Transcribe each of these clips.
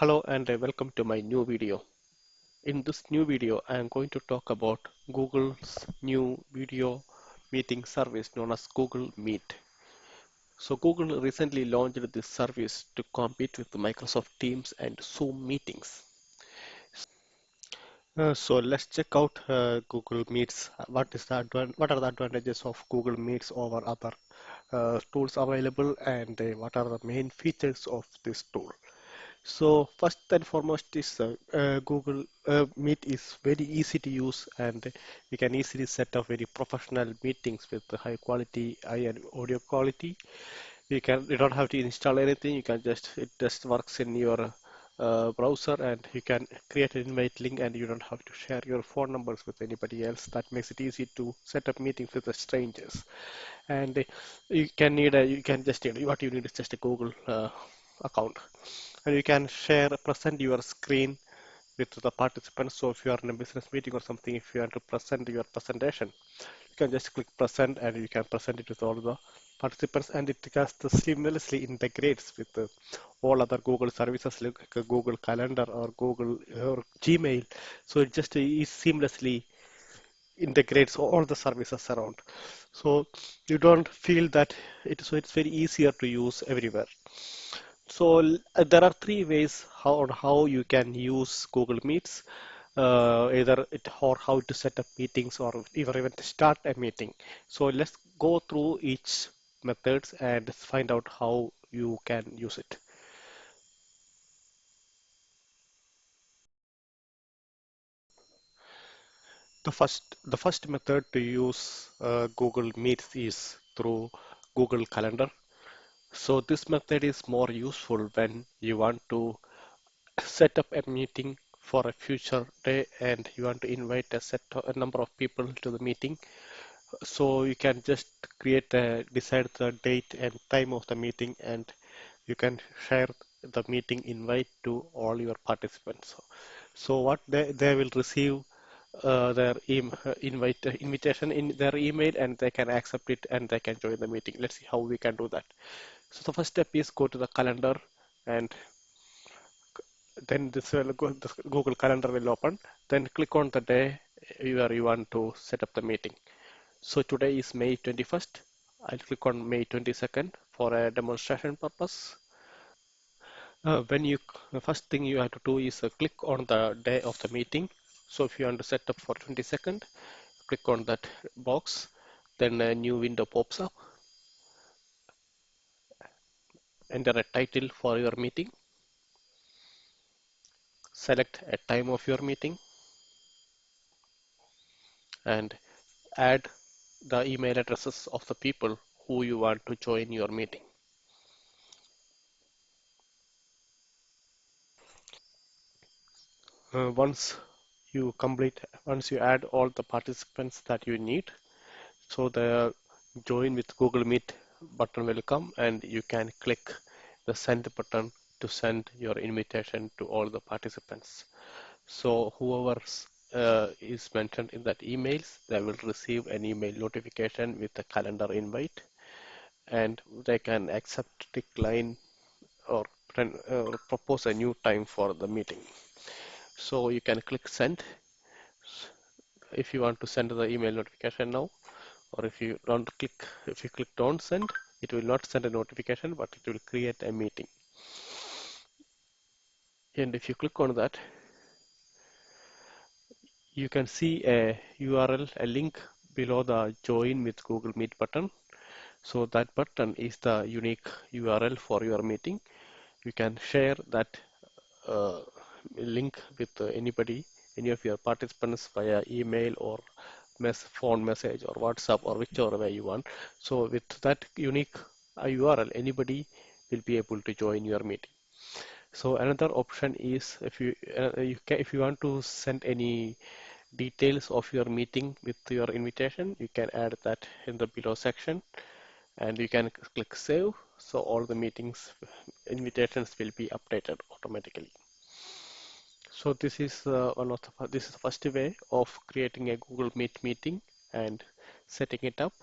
Hello and welcome to my new video. In this new video, I am going to talk about Google's new video meeting service known as Google Meet. So Google recently launched this service to compete with Microsoft Teams and Zoom meetings. So let's check out Google Meets. What are the advantages of Google Meets over other tools available, and what are the main features of this tool? So first and foremost is Google Meet is very easy to use, and we can easily set up very professional meetings with the high quality eye and audio quality. You don't have to install anything. You can just it just works in your browser, and you can create an invite link, and you don't have to share your phone numbers with anybody else. That makes it easy to set up meetings with the strangers. And you can just need what you need is just a Google account, and you can present your screen with the participants. So if you are in a business meeting or something, if you want to present your presentation, you can just click present and you can present it with all the participants, and it just seamlessly integrates with all other Google services like Google Calendar or Google or Gmail. So it just is seamlessly integrates all the services around. So you don't feel that it's very easier to use everywhere. So there are three ways how you can use Google Meets, either it or how to set up meetings or even to start a meeting. So let's go through each methods and find out how you can use it. The first method to use Google Meets is through Google Calendar. So this method is more useful when you want to set up a meeting for a future day and you want to invite a number of people to the meeting. So you can just decide the date and time of the meeting, and you can share the meeting invite to all your participants. So what they will receive their invitation in their email, and they can accept it and they can join the meeting. Let's see how we can do that. So the first step is go to the calendar, and then this Google Calendar will open. Then click on the day where you want to set up the meeting. So today is May 21st. I'll click on May 22nd for a demonstration purpose. The first thing you have to do is click on the day of the meeting. So if you want to set up for 22nd, click on that box. Then a new window pops up. Enter a title for your meeting. Select a time of your meeting and add the email addresses of the people who you want to join your meeting. Once you add all the participants that you need, so the join with Google Meet button will come, and you can click the send button to send your invitation to all the participants. So whoever is mentioned in that emails, they will receive an email notification with a calendar invite, and they can accept, decline, or propose a new time for the meeting. So you can click send if you want to send the email notification now, or if you click don't send, it will not send a notification, but it will create a meeting. And if you click on that, you can see a URL, a link below the join with Google Meet button. So that button is the unique URL for your meeting. You can share that uh, link with any of your participants via email or phone message or WhatsApp or whichever way you want. So with that unique URL, anybody will be able to join your meeting. So another option is if you want to send any details of your meeting with your invitation, you can add that in the below section, and you can click save. So all the meetings invitations will be updated automatically. So this is the first way of creating a Google Meet meeting and setting it up.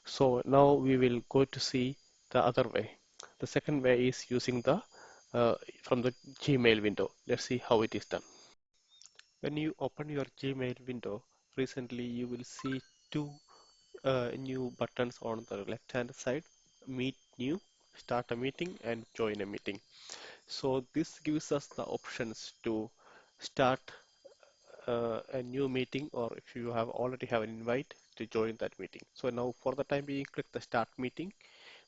So now we will go to see the other way. The second way is using the uh, from the Gmail window. Let's see how it is done. When you open your Gmail window, recently you will see two new buttons on the left hand side: Meet New, Start a Meeting, and Join a Meeting. So this gives us the options to start a new meeting, or if you have already have an invite, to join that meeting. So now for the time being, click the Start Meeting,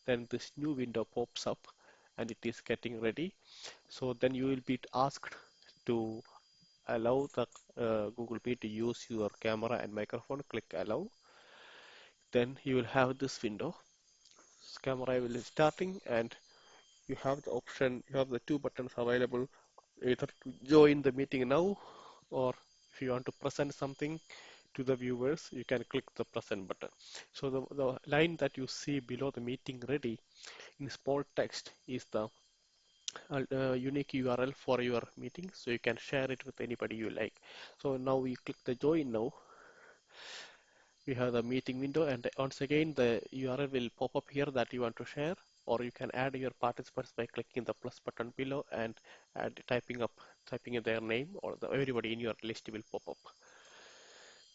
then this new window pops up and it is getting ready. So then you will be asked to allow the Google Meet to use your camera and microphone. Click Allow. Then you will have this window. Camera will be starting, and you have the option, you have the two buttons available, either to join the meeting now, or if you want to present something to the viewers, you can click the present button. So the line that you see below the meeting ready in small text is the unique URL for your meeting, so you can share it with anybody you like. So now we click the join now. We have the meeting window, and once again the URL will pop up here that you want to share, or you can add your participants by clicking the plus button below and typing in their name, or everybody in your list will pop up.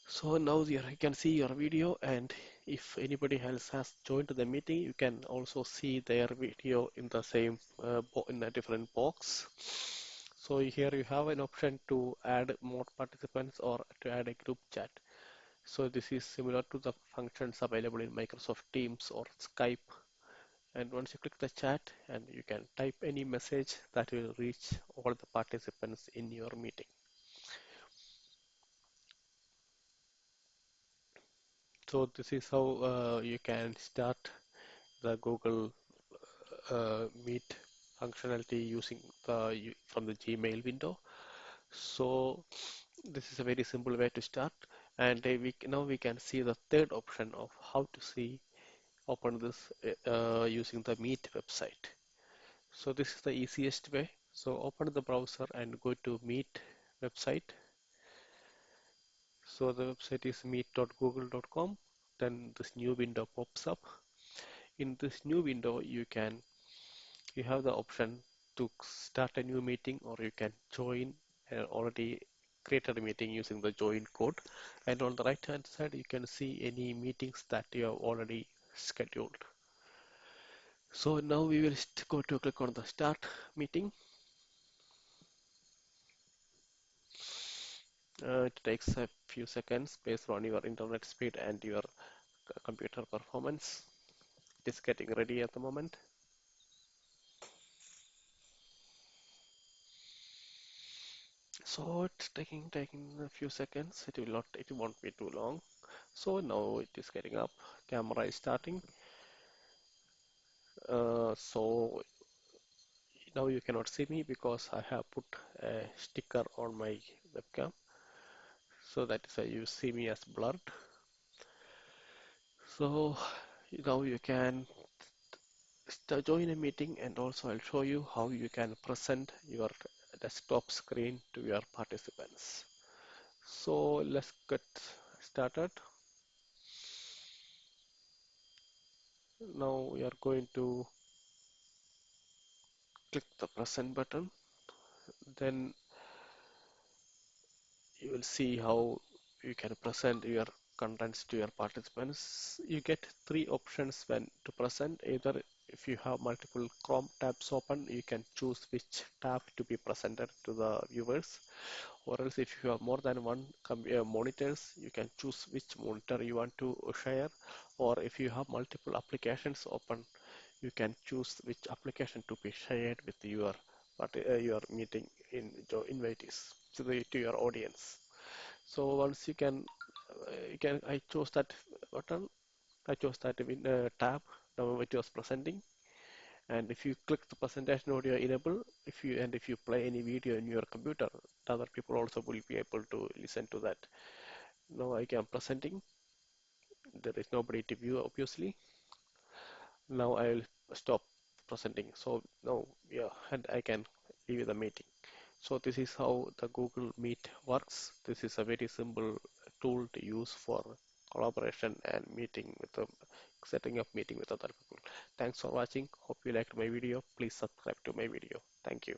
So now you can see your video, and if anybody else has joined the meeting, you can also see their video in the same in a different box. So here you have an option to add more participants or to add a group chat. So this is similar to the functions available in Microsoft Teams or Skype. And once you click the chat, and you can type any message that will reach all the participants in your meeting. So this is how you can start the Google Meet functionality using from the Gmail window. So this is a very simple way to start, and now we can see the third option of how to open this using the Meet website. So this is the easiest way. So open the browser and go to Meet website. So the website is meet.google.com. Then this new window pops up. In this new window, you have the option to start a new meeting, or you can join an already created meeting using the join code. And on the right hand side, you can see any meetings that you have already scheduled. So now we will go to click on the start meeting. It takes a few seconds based on your internet speed and your computer performance. It is getting ready at the moment. So it's taking a few seconds. It won't be too long. So now it is getting up. Camera is starting. So now you cannot see me because I have put a sticker on my webcam. So that is why you see me as blurred. So now you can join a meeting, and also I'll show you how you can present your desktop screen to your participants. So let's get started. Now we are going to click the present button. Then you will see how you can present your contents to your participants. You get three options when to present. Either if you have multiple Chrome tabs open, you can choose which tab to be presented to the viewers. Or else if you have more than one monitors, you can choose which monitor you want to share. Or if you have multiple applications open, you can choose which application to be shared with your meeting invitees to your audience. So once I chose that button, I chose that tab. Now it was presenting, and if you click the presentation audio enable, if you play any video in your computer, other people also will be able to listen to that. Now I am presenting. There is nobody to view, obviously. Now I will stop presenting. So now, yeah, and I can leave the meeting. So this is how the Google Meet works. This is a very simple tool to use for collaboration and setting up meeting with other people. Thanks for watching. Hope you liked my video. Please subscribe to my video. Thank Thank you.